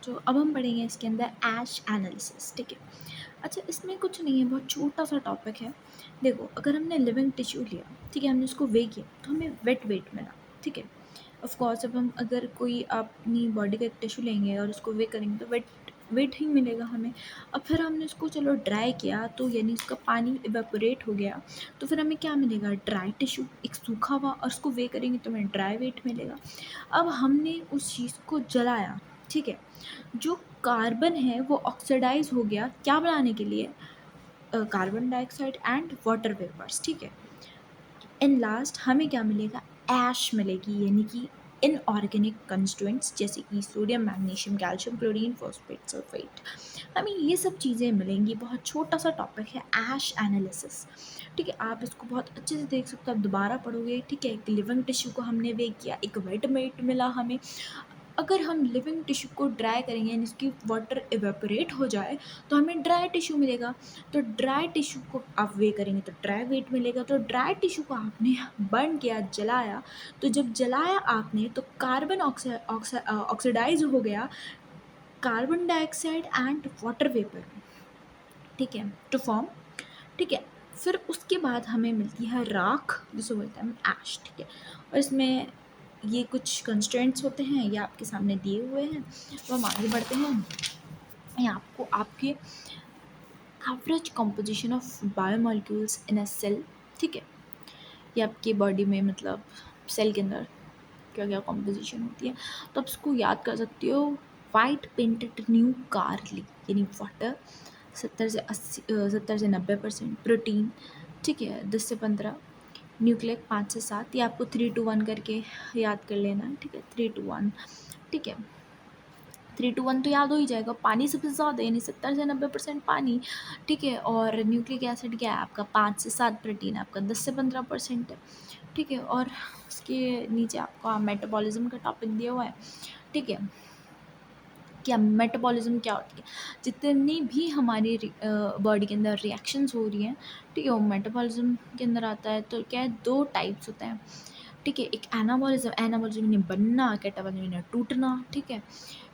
तो अब हम पढ़ेंगे इसके अंदर ऐश एनालिसिस, ठीक है। अच्छा, इसमें कुछ नहीं है, बहुत छोटा सा टॉपिक है। देखो, अगर हमने लिविंग टिश्यू लिया, ठीक है, हमने उसको वे किया तो हमें वेट वेट मिला, ठीक है। ऑफ कोर्स अब हम अगर कोई अपनी बॉडी का एक टिश्यू लेंगे और उसको वे करेंगे तो वेट वेट ही मिलेगा हमें। अब फिर हमने उसको चलो ड्राई किया तो यानी उसका पानी इवेपोरेट हो गया, तो फिर हमें क्या मिलेगा? ड्राई टिश्यू, एक सूखा हुआ, और उसको वे करेंगे तो हमें ड्राई वेट मिलेगा। अब हमने उस चीज़ को जलाया, ठीक है, जो कार्बन है वो ऑक्सीडाइज हो गया, क्या बनाने के लिए? Carbon dioxide and water vapours, ठीक है। इन लास्ट हमें क्या मिलेगा? ऐश मिलेगी, यानी कि इनऑर्गेनिक कंस्टिट्यूएंट्स जैसे कि sodium, magnesium, calcium, chlorine, phosphate, sulphate, हमें ये सब चीज़ें मिलेंगी। बहुत छोटा सा टॉपिक है ऐश एनालिसिस, ठीक है। आप इसको बहुत अच्छे से देख सकते हो, आप दोबारा पढ़ोगे, ठीक है। एक लिविंग टिश्यू को हमने वे किया, एक वेट मेट मिला हमें। अगर हम लिविंग टिश्यू को ड्राई करेंगे यानी इसकी वाटर इवेपोरेट हो जाए तो हमें ड्राई टिश्यू मिलेगा। तो ड्राई टिश्यू को आप वे करेंगे तो ड्राई वेट मिलेगा। तो ड्राई टिश्यू को आपने बर्न किया, जलाया, तो जब जलाया आपने तो कार्बन ऑक्सीडाइज हो गया, carbon dioxide and water vapour में, ठीक है, टू फॉर्म, ठीक है। फिर उसके बाद हमें मिलती है राख, जिसे बोलते हैं हम ऐश, ठीक है। और इसमें ये कुछ कंस्ट्रेंट्स होते हैं, ये आपके सामने दिए हुए हैं। तो हम आगे बढ़ते हैं। ये आपको आपके average composition of biomolecules in a cell, ठीक है। ये आपकी बॉडी में मतलब सेल के अंदर क्या क्या कंपोजिशन होती है, तो आप इसको याद कर सकते हो। वाइट पेंटेड न्यू कारली यानी वाटर 70 से 90% प्रोटीन, ठीक है, 10 से 15, न्यूक्लिक 5 से 7, ये आपको 3 to 1 करके याद कर लेना है, ठीक है, 3 to 1, ठीक है। 3 to 1 तो याद हो ही जाएगा, पानी सबसे ज़्यादा यानी 70 से 90% पानी, ठीक है। और न्यूक्लिक एसिड क्या है आपका? 5 से 7, प्रोटीन आपका 10 से 15% है, ठीक है। और उसके नीचे आपका मेटाबॉलिज्म का टॉपिक दिया हुआ है, ठीक है। क्या मेटाबॉलिज्म क्या होती है? जितनी भी हमारी बॉडी के अंदर रिएक्शंस हो रही हैं, ठीक है, वो मेटाबॉलिज्म के अंदर आता है। तो क्या है, 2 टाइप्स होते हैं, ठीक है। एक एनाबॉलिज्म, एनाबॉलिज्म यानी बनना, कैटाबॉलिज्म यानी टूटना, ठीक है।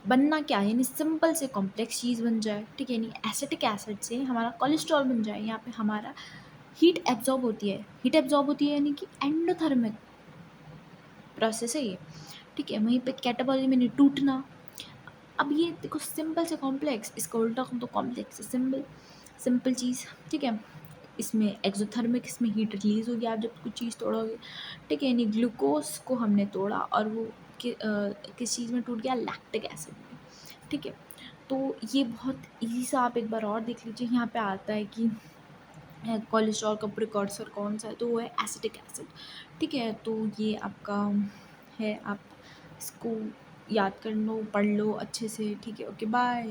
बनना क्या है? यानी सिंपल से कॉम्प्लेक्स चीज़ बन जाए, ठीक है, यानी एसिटिक एसिड से हमारा कोलेस्ट्रॉल बन जाए। यहाँ पे हमारा हीट एब्जॉर्ब होती है, हीट एब्जॉर्ब होती है यानी कि एंडोथर्मिक प्रोसेस है ये, ठीक है। वहीं पे कैटाबॉलिज्म यानी टूटना। अब ये देखो, सिंपल से कॉम्प्लेक्स, इसका उल्टा कौन? तो कॉम्प्लेक्स से सिंपल, सिंपल चीज़, ठीक है। इसमें एक्सोथर्मिक, इसमें हीट रिलीज होगी आप जब कुछ चीज़ तोड़ोगे, ठीक है। यानी ग्लूकोज को हमने तोड़ा और वो किस चीज़ में टूट गया? लैक्टिक एसिड में, ठीक है। तो ये बहुत ईजी सा, आप एक बार और देख लीजिए, यहाँ पे आता है कि कोलेस्ट्रॉल का प्रिकॉर्सर कौन सा है, तो वो है एसिटिक एसिड, ठीक है। तो ये आपका है, आप इसको याद कर लो, पढ़ लो अच्छे से, ठीक है। Okay, bye.